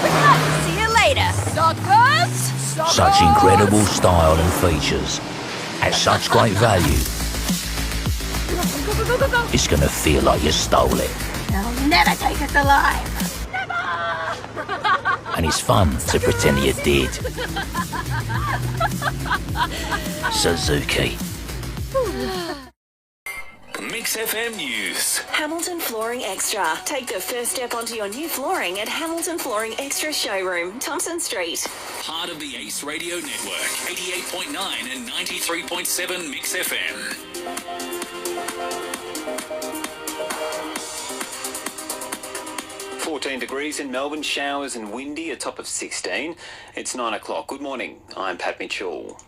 Quick clap. See you later, suckers. Such incredible style and features at such great value. Go. It's gonna feel like you stole it. They'll never take us alive. Never. And it's fun to pretend you did. Suzuki. Mix FM News. Hamilton Flooring Extra. Take the first step onto your new flooring at Hamilton Flooring Extra Showroom, Thompson Street. Part of the Ace Radio Network, 88.9 and 93.7 Mix FM. 14 degrees in Melbourne, showers and windy, a top of 16. It's 9 o'clock. Good morning. I'm Pat Mitchell.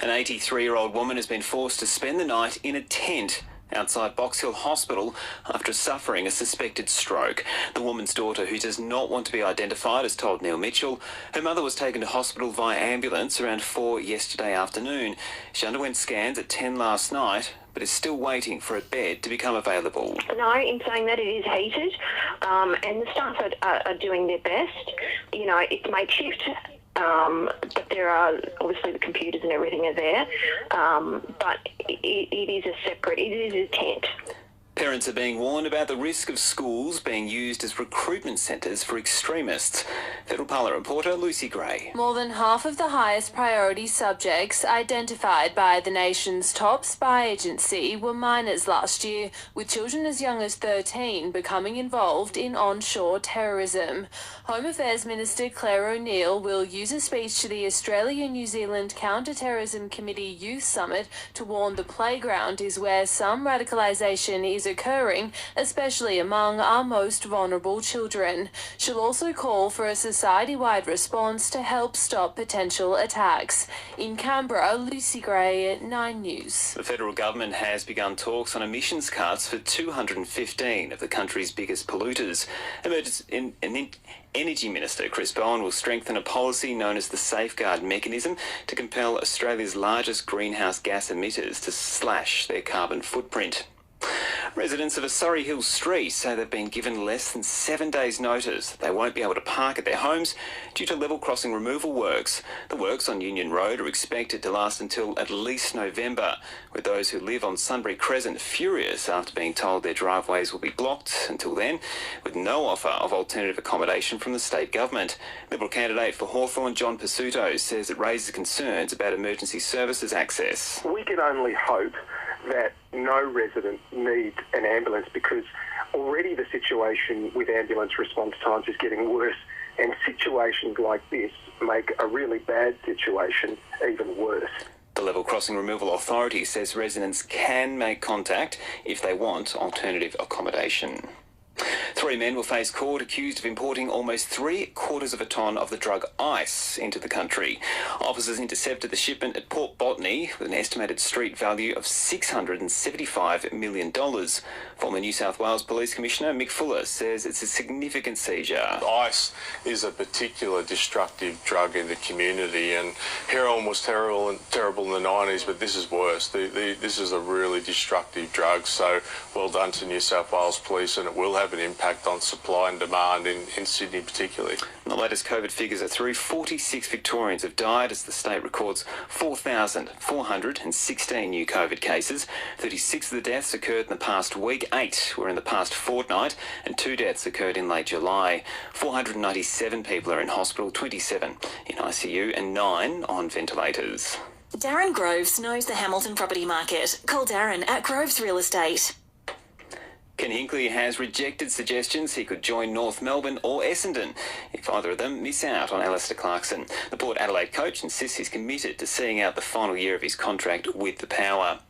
An 83-year-old woman has been forced to spend the night in a tent outside Box Hill Hospital after suffering a suspected stroke. The woman's daughter, who does not want to be identified, has told Neil Mitchell her mother was taken to hospital via ambulance around 4 yesterday afternoon. She underwent scans at 10 last night, but is still waiting for a bed to become available. No, in saying that, it is heated, and the staff are doing their best. You know, it's makeshift, but there are, obviously the computers and everything are there, but it is a tent. Parents are being warned about the risk of schools being used as recruitment centres for extremists. Federal Parliament reporter Lucy Gray. More than half of the highest priority subjects identified by the nation's top spy agency were minors last year, with children as young as 13 becoming involved in onshore terrorism. Home Affairs Minister Claire O'Neill will use a speech to the Australia-New Zealand Counter-Terrorism Committee Youth Summit to warn the playground is where some radicalisation is occurring, especially among our most vulnerable children. She'll also call for a society-wide response to help stop potential attacks. In Canberra, Lucy Gray at 9 News. The federal government has begun talks on emissions cuts for 215 of the country's biggest polluters. Energy Minister Chris Bowen will strengthen a policy known as the Safeguard Mechanism to compel Australia's largest greenhouse gas emitters to slash their carbon footprint. Residents of a Surrey Hills street say they've been given less than 7 days' notice that they won't be able to park at their homes due to level crossing removal works. The works on Union Road are expected to last until at least November, with those who live on Sunbury Crescent furious after being told their driveways will be blocked until then, with no offer of alternative accommodation from the state government. Liberal candidate for Hawthorn, John Pasuto, says it raises concerns about emergency services access. We can only hope that no resident needs an ambulance, because already the situation with ambulance response times is getting worse, and situations like this make a really bad situation even worse. The Level Crossing Removal Authority says residents can make contact if they want alternative accommodation. 3 men will face court accused of importing almost 3/4 of a tonne of the drug ice into the country. Officers intercepted the shipment at Port Botany with an estimated street value of $675 million. Former New South Wales Police Commissioner Mick Fuller says it's a significant seizure. Ice is a particular destructive drug in the community, and heroin was terrible in the 90s, but this is worse. This is a really destructive drug, so well done to New South Wales Police, and it will have an impact on supply and demand in Sydney particularly. The latest COVID figures are through. 46 Victorians have died as the state records 4,416 new COVID cases. 36 of the deaths occurred in the past week, 8 were in the past fortnight, and 2 deaths occurred in late July. 497 people are in hospital, 27 in ICU and 9 on ventilators. Darren Groves knows the Hamilton property market. Call Darren at Groves Real Estate. Ken Hinkley has rejected suggestions he could join North Melbourne or Essendon if either of them miss out on Alistair Clarkson. The Port Adelaide coach insists he's committed to seeing out the final year of his contract with the Power.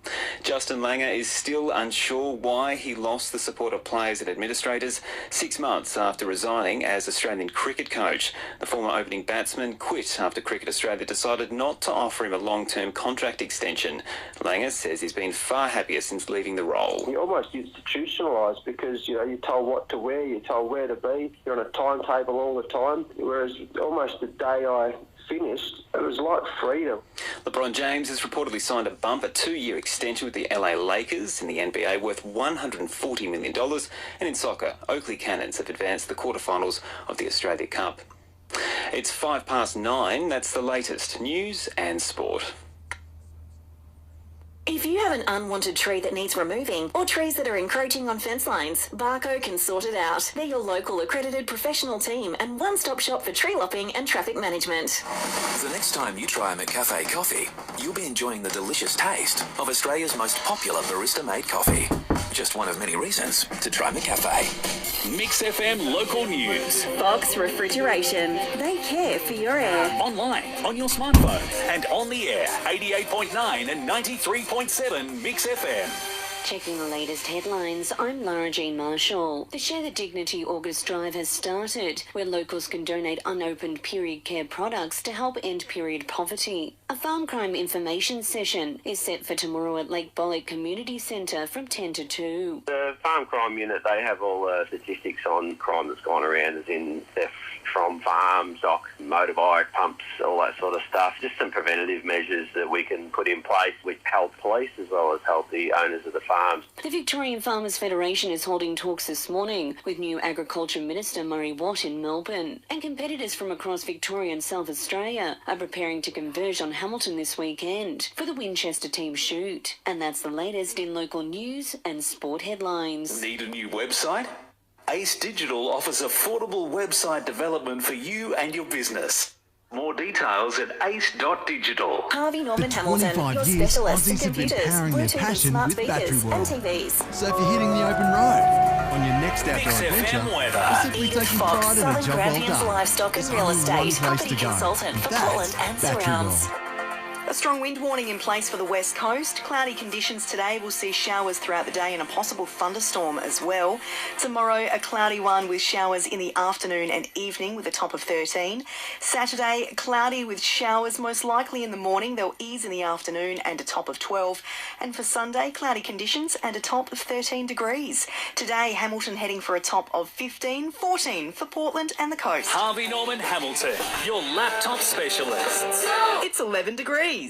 Justin Langer is still unsure why he lost the support of players and administrators 6 months after resigning as Australian cricket coach. The former opening batsman quit after Cricket Australia decided not to offer him a long-term contract extension. Langer says he's been far happier since leaving the role. You're almost institutionalised because, you know, you're told what to wear, you're told where to be, you're on a timetable all the time, whereas almost the day I finished, it was like freedom. LeBron James has reportedly signed a bumper 2-year extension with the LA Lakers in the NBA worth $140 million. And in soccer, Oakley Cannons have advanced the quarterfinals of the Australia Cup. It's 9:05. That's the latest news and sport. If you have an unwanted tree that needs removing or trees that are encroaching on fence lines, Barco can sort it out. They're your local accredited professional team and one-stop shop for tree lopping and traffic management. The next time you try a McCafe coffee, you'll be enjoying the delicious taste of Australia's most popular barista-made coffee. Just one of many reasons to try McCafe. Mix FM local news. Box Refrigeration. They care for your air. Online, on your smartphone, and on the air. 88.9 and 93.7 Mix FM. Checking the latest headlines, I'm Lara-Gene Marshall. The Share the Dignity August Drive has started, where locals can donate unopened period care products to help end period poverty. A farm crime information session is set for tomorrow at Lake Bollock Community Centre from 10 to 2. The farm crime unit, they have all the statistics on crime that's gone around, as in theft from farms, motorbike, pumps, all that sort of stuff. Just some preventative measures that we can put in place which help police as well as help the owners of the farms. The Victorian Farmers Federation is holding talks this morning with new Agriculture Minister Murray Watt in Melbourne. And competitors from across Victoria and South Australia are preparing to converge on Hamilton this weekend for the Winchester team shoot. And that's the latest in local news and sport headlines. Need a new website? Ace Digital offers affordable website development for you and your business. More details at ace.digital. Harvey Norman Hamilton, your specialist in computers, Bluetooth and smart speakers and TVs. So if you're hitting the open road on your next outdoor Mix adventure, FM weather. or simply Ian taking Fox, pride in a Southern job well Grampians done, Livestock and there's Real only one Estate, place property to go, consultant for that's Portland and Battery surrounds. World. A strong wind warning in place for the west coast. Cloudy conditions today. We'll see showers throughout the day and a possible thunderstorm as well. Tomorrow, a cloudy one with showers in the afternoon and evening with a top of 13. Saturday, cloudy with showers most likely in the morning. They'll ease in the afternoon and a top of 12. And for Sunday, cloudy conditions and a top of 13 degrees. Today, Hamilton heading for a top of 15, 14 for Portland and the coast. Harvey Norman Hamilton, your laptop specialists. It's 11 degrees.